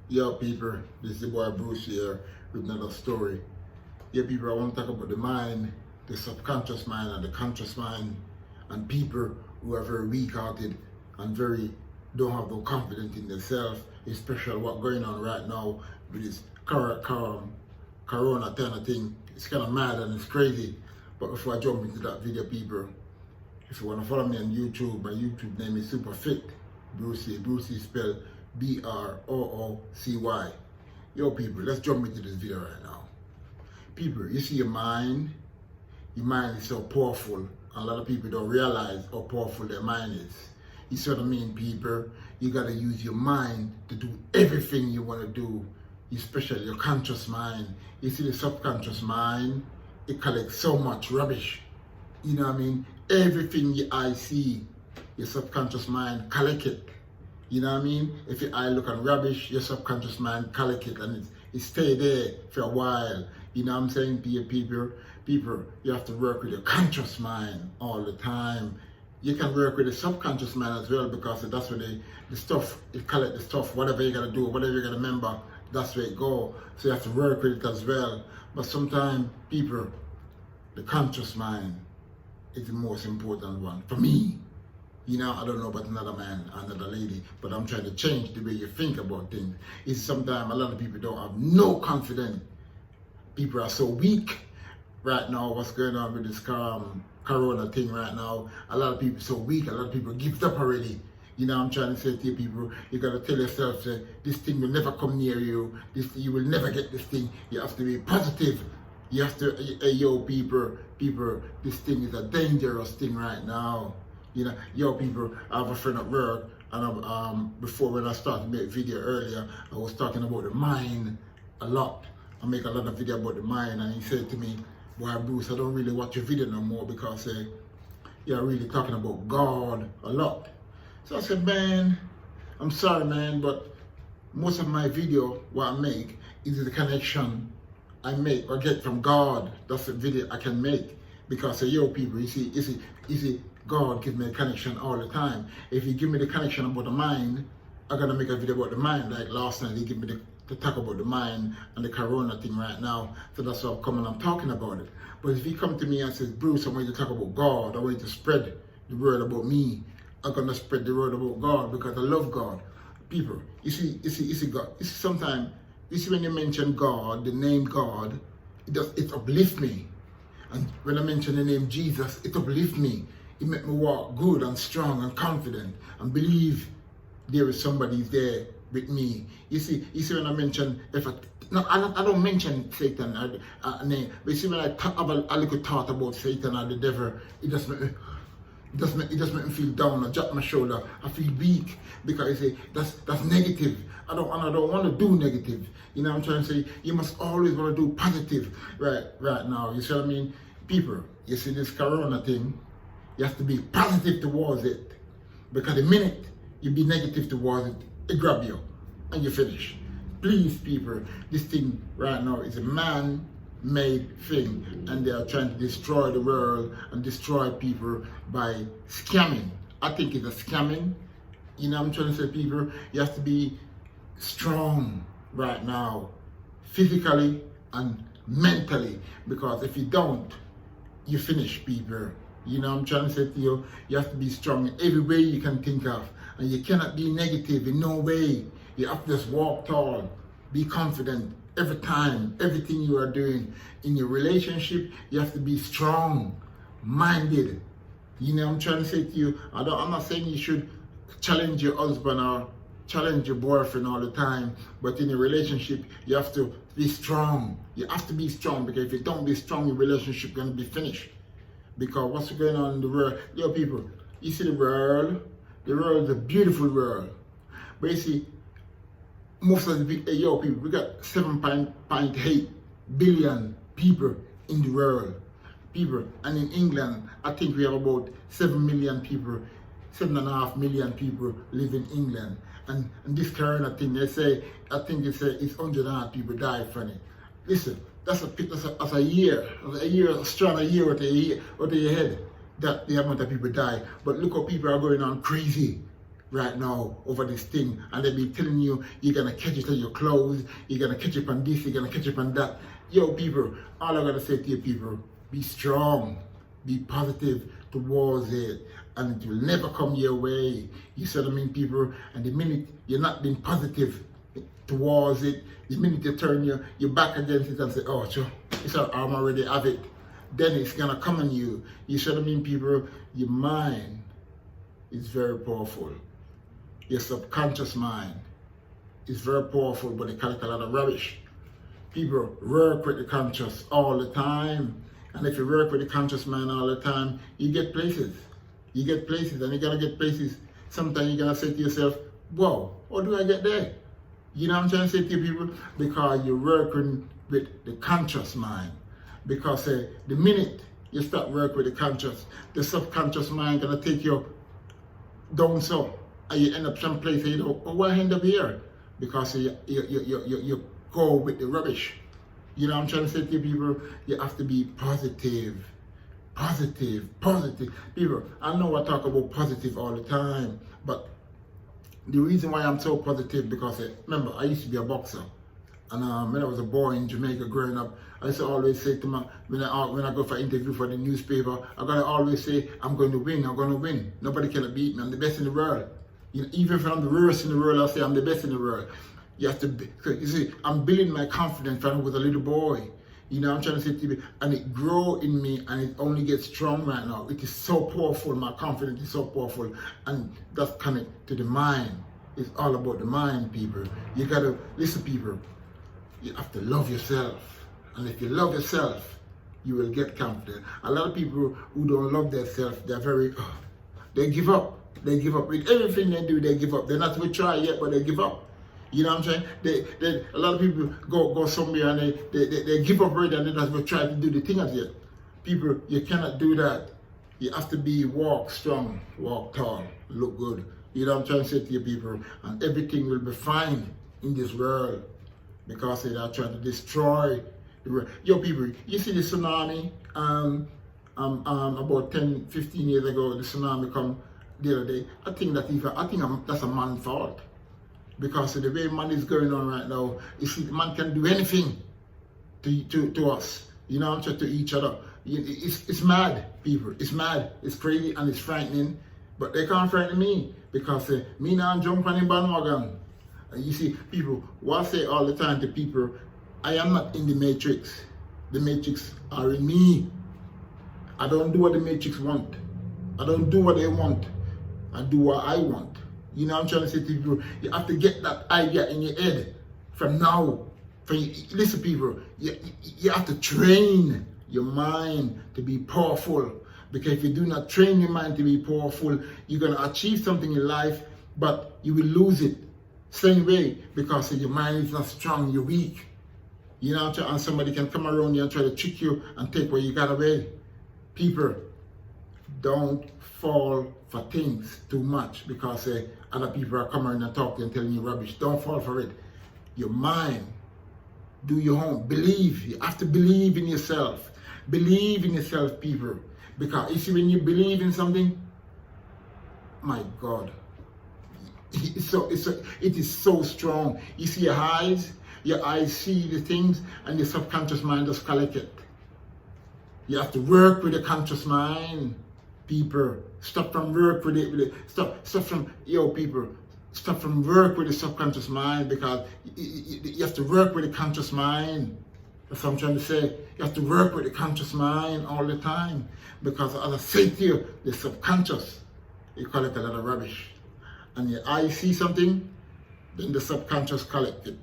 Yo people, this is the boy Bruce here with another story. Yeah people, I want to talk about the mind, the subconscious mind and the conscious mind, and people who are very weak-hearted and very don't have no confidence in themselves, especially what going on right now with this corona kind of thing. It's kind of mad and it's crazy. But before I jump into that video, people, if you want to follow me on YouTube, my YouTube name is Super Fit Brucey. Brucey spelled Broocy. Yo people, let's jump into this video right now. People, you see your mind is so powerful. A lot of people don't realize how powerful their mind is. You see what I mean, people? You gotta use your mind to do everything you wanna do, especially your conscious mind. You see the subconscious mind, it collects so much rubbish. You know what I mean? Everything your eye see, your subconscious mind collect it. You know what I mean? If your eye look on rubbish, your subconscious mind collect it and it stay there for a while. You know what I'm saying? People, you have to work with your conscious mind all the time. You can work with the subconscious mind as well, because that's where the stuff, it collect the stuff, whatever you gotta do, whatever you gotta remember, that's where it go. So you have to work with it as well. But sometimes, people, the conscious mind is the most important one for me. You know, I don't know about another man, another lady, but I'm trying to change the way you think about things. It's sometimes a lot of people don't have no confidence. People are so weak right now. What's going on with this corona thing right now? A lot of people so weak. A lot of people give up already. You know, I'm trying to say to you people, you gotta tell yourself that this thing will never come near you. You will never get this thing. You have to be positive. You have to, yo people, this thing is a dangerous thing right now. You know, yo people, I have a friend at work, and before when I started to make video earlier, I was talking about the mind a lot. I make a lot of video about the mind, and he said to me, boy Bruce, I don't really watch your video no more because you're really talking about God a lot. So I said, man, I'm sorry man, but most of my video, what I make, is the connection I make or get from God. That's the video I can make. Because yo people, you see, God gives me a connection all the time. If you give me the connection about the mind, I'm gonna make a video about the mind. Like last night, he gave me to talk about the mind and the corona thing right now. So that's why I'm coming, I'm talking about it. But if you come to me and says, Bruce, I want you to talk about God, I want you to spread the word about me, I'm gonna spread the word about God because I love God. People, you see God. You see sometimes, you see when you mention God, the name God, it uplifts me. And when I mention the name Jesus, it uplifts me. It makes me walk good and strong and confident and believe there is somebody there with me. You see when I mention, I don't mention Satan name, but you see when I have a little thought about Satan or the devil, it just make me feel down. I drop my shoulder. I feel weak because I say that's negative. I don't want to do negative. You know what I'm trying to say? You must always want to do positive right now. You see what I mean? People, you see this corona thing, you have to be positive towards it. Because the minute you be negative towards it, it grab you and you finish. Please people, this thing right now is a man-made thing, and they are trying to destroy the world and destroy people by scamming. I think it's a scamming. You know what I'm trying to say, people? You have to be strong right now, physically and mentally, because if you don't, you finish, people. You know what I'm trying to say to you? You have to be strong in every way you can think of, and you cannot be negative in no way. You have to just walk tall, be confident every time, everything you are doing. In your relationship, you have to be strong minded. You know what I'm trying to say to you? I'm not saying you should challenge your husband or challenge your boyfriend all the time, but in a relationship, you have to be strong. You have to be strong, because if you don't be strong, your relationship is going to be finished. Because what's going on in the world, yo people, you see the world is a beautiful world. But you see, most of the big, yo people, we got 7.8 billion people in the world. People, and in England, I think we have about 7 million people, 7.5 million people live in England. And this corona thing, I think it's 100 people die from it. Listen, that's a year strong, a year with your head, that the amount of people die. But look how people are going on crazy. right now over this thing, and they be telling you you're gonna catch it on your clothes, you're gonna catch it on this, you're gonna catch it on that. Yo, people, all I gotta say to you, people, be strong, be positive towards it, and it will never come your way. You see what I mean, people? And the minute you're not being positive towards it, the minute you turn your back against it and say, oh, sure, it's I'm already have it, then it's gonna come on you. You see what I mean, people? Your mind is very powerful. Your subconscious mind is very powerful, but it collect a lot of rubbish. People work with the conscious all the time. And if you work with the conscious mind all the time, you get places. You get places, and you gotta get places. Sometimes you gotta say to yourself, whoa, how do I get there? You know what I'm trying to say to you, people? Because you're working with the conscious mind. Because the minute you start working with the conscious, the subconscious mind gonna take you down so, and you end up someplace and you know, oh, why end up here? Because you go with the rubbish. You know what I'm trying to say to you, people? You have to be positive. Positive. People, I know I talk about positive all the time, but the reason why I'm so positive, because remember, I used to be a boxer. And when I was a boy in Jamaica growing up, I used to always say to when I go for interview for the newspaper, I gotta always say, I'm going to win, I'm going to win. Nobody can beat me, I'm the best in the world. You know, even if I'm the worst in the world, I'll say I'm the best in the world. You have to be, you see, I'm building my confidence when I was a little boy. You know, I'm trying to say to you, and it grow in me, and it only gets strong right now. It is so powerful, my confidence is so powerful, and that's connected to the mind. It's all about the mind, people. You gotta, listen, people, you have to love yourself. And if you love yourself, you will get confident. A lot of people who don't love themselves, they're very, they give up. They give up. With everything they do, they give up. They're not even try yet, but they give up. You know what I'm saying? A lot of people go somewhere and they give up already and they not even try to do the thing as yet. People, you cannot do that. You have to be walk strong, walk tall, look good. You know what I'm trying to say to you, people? And everything will be fine in this world because they are trying to destroy the world. Yo, people, you see the tsunami? About 10, 15 years ago, the tsunami come the other day. I think that's a man's fault. Because of the way man is going on right now, you see, man can do anything to us. You know, to each other. It's mad, people. It's mad. It's crazy and it's frightening. But they can't frighten me because me now jump on the bandwagon. You see, people, what I say all the time to people, I am not in the matrix. The matrix are in me. I don't do what the matrix want. I don't do what they want. I do what I want. You know what I'm trying to say to people? You have to get that idea in your head from now. Listen, people, you have to train your mind to be powerful. Because if you do not train your mind to be powerful, you're going to achieve something in life, but you will lose it. Same way, because your mind is not strong, you're weak. You know, and somebody can come around you and try to trick you and take what you got away. People, don't fall for things too much because other people are coming and talking and telling you rubbish. Don't fall for it. Your mind, do your own. Believe. You have to believe in yourself. Believe in yourself, people. Because you see, when you believe in something, my God, it is so strong. You see your eyes see the things, and your subconscious mind just collect it. You have to work with the conscious mind, people. Stop from work with it. Stop from, people. Stop from work with the subconscious mind because you have to work with the conscious mind. That's what I'm trying to say. You have to work with the conscious mind all the time. Because as I say to you, the subconscious, you collect a lot of rubbish. And your eyes see something, then the subconscious collect it.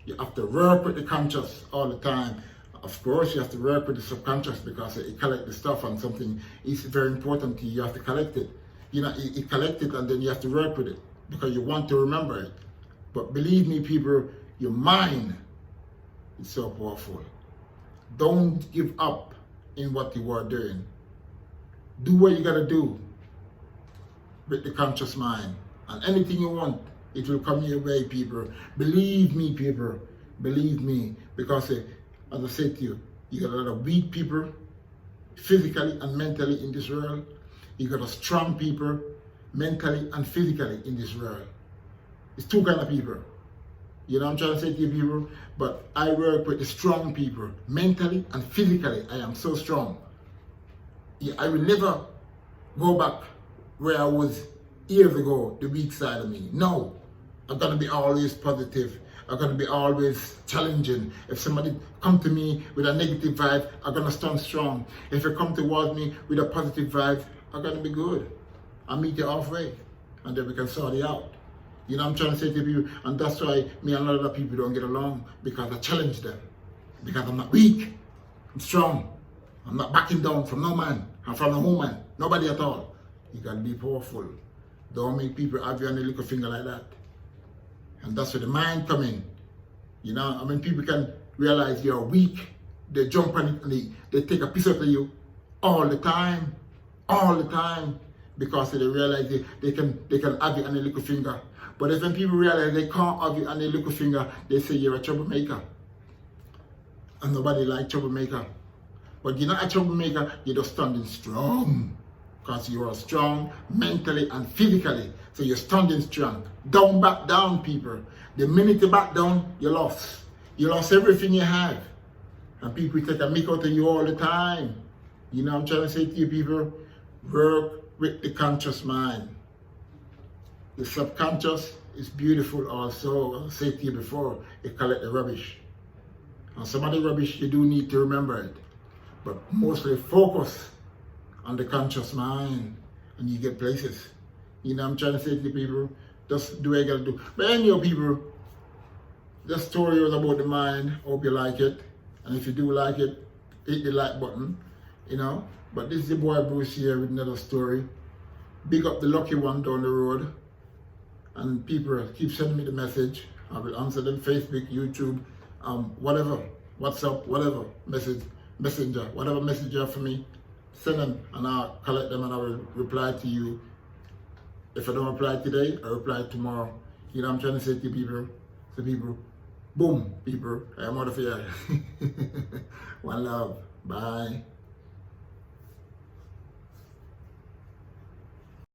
You have to work with the conscious all the time. Of course, you have to work with the subconscious because it collects the stuff and something is very important to you. You have to collect it. You know, you collect it and then you have to work with it because you want to remember it. But believe me, people, your mind is so powerful. Don't give up in what you are doing. Do what you gotta do with the conscious mind. And anything you want, it will come your way, people. Believe me, people. Believe me. Because as I said to you, you got a lot of weak people, physically and mentally in this world. You got a strong people, mentally and physically in this world. It's two kind of people. You know what I'm trying to say to you people? But I work with the strong people. Mentally and physically, I am so strong. Yeah, I will never go back where I was years ago, the weak side of me. No, I'm gonna be always positive. I'm gonna be always challenging. If somebody come to me with a negative vibe, I'm gonna stand strong. If they come towards me with a positive vibe, I'm gonna be good. I'll meet you halfway, and then we can sort it out. You know what I'm trying to say to you? And that's why me and a lot of people don't get along, because I challenge them. Because I'm not weak, I'm strong. I'm not backing down from no man. I'm from no woman, nobody at all. You gotta be powerful. Don't make people have you on the little finger like that. And that's where the mind come in. You know, I mean, people can realize you're weak. They jump on it and they take a piece out of you all the time, because they realize they can have you on the little finger. But if when people realize they can't have you on the little finger, they say you're a troublemaker. And nobody like troublemaker. But you're not a troublemaker, you're just standing strong. Because you are strong mentally and physically. So you're standing strong. Don't back down, people. The minute you back down, you lost. You lost everything you have. And people take a mick out of you all the time. You know what I'm trying to say to you, people? Work with the conscious mind. The subconscious is beautiful also. I said to you before, it collect the rubbish. And some of the rubbish you do need to remember it. But mostly focus on the conscious mind and you get places. You know what I'm trying to say to the people? Just do what you gotta do. But anyhow, people, the story was about the mind. Hope you like it. And if you do like it, hit the like button. You know? But this is the boy Bruce here with another story. Big up the lucky one down the road. And people keep sending me the message. I will answer them. Facebook, YouTube, whatever, WhatsApp, whatever messenger, whatever message you have for me, send them and I'll collect them and I will reply to you. If I don't reply today, I'll reply tomorrow. You know what I'm trying to say to people? To people, boom, people, I am out of here. One love. Bye.